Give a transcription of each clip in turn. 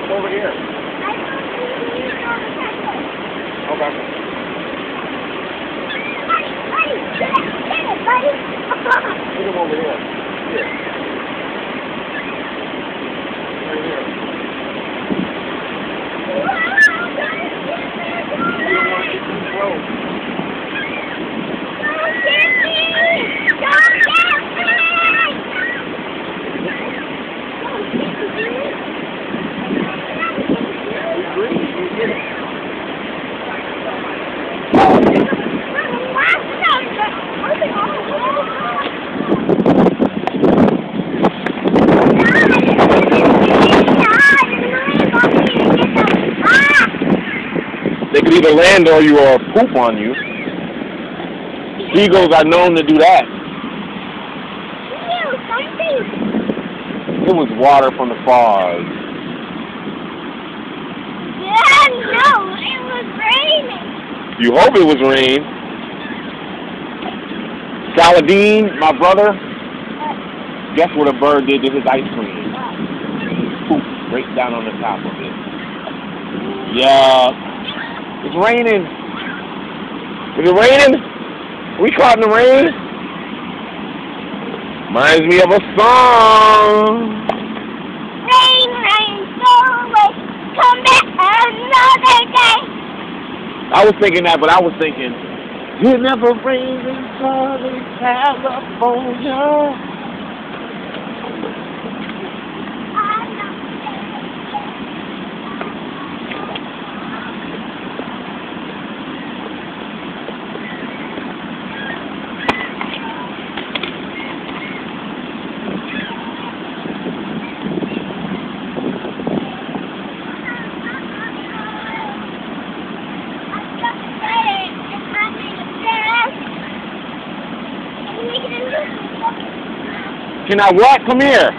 Over here. Okay. Get it, buddy. Put him over here. Here. Right here. You don't want to get too close. Don't get me! Don't get me! They could either land on you or poop on you. Seagulls are known to do that. It was water from the falls. Yeah, no, it was raining. You hope it was rain. Saladin, my brother, guess what a bird did to his ice cream? Poop right down on the top of it. Yeah. It's raining. Is it raining? We caught in the rain? Reminds me of a song. Rain, rain, go away. Come back another day. I was thinking that, but I was thinking, it never rains in Southern California. Can I what? Come here.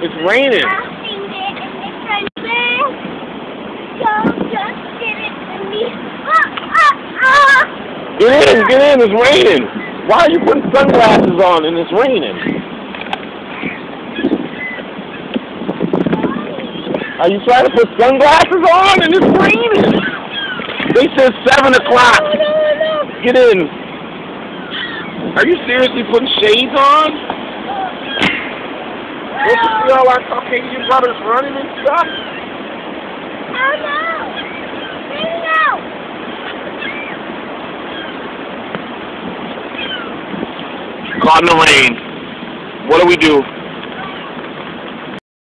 It's raining. Get in, it's raining. Why are you putting sunglasses on and it's raining? Are you trying to put sunglasses on and it's raining? They said 7 o'clock. Get in. Are you seriously putting shades on? Don't you see all our Caucasian brothers running and stuff? Oh no! Caught in the rain. What do we do?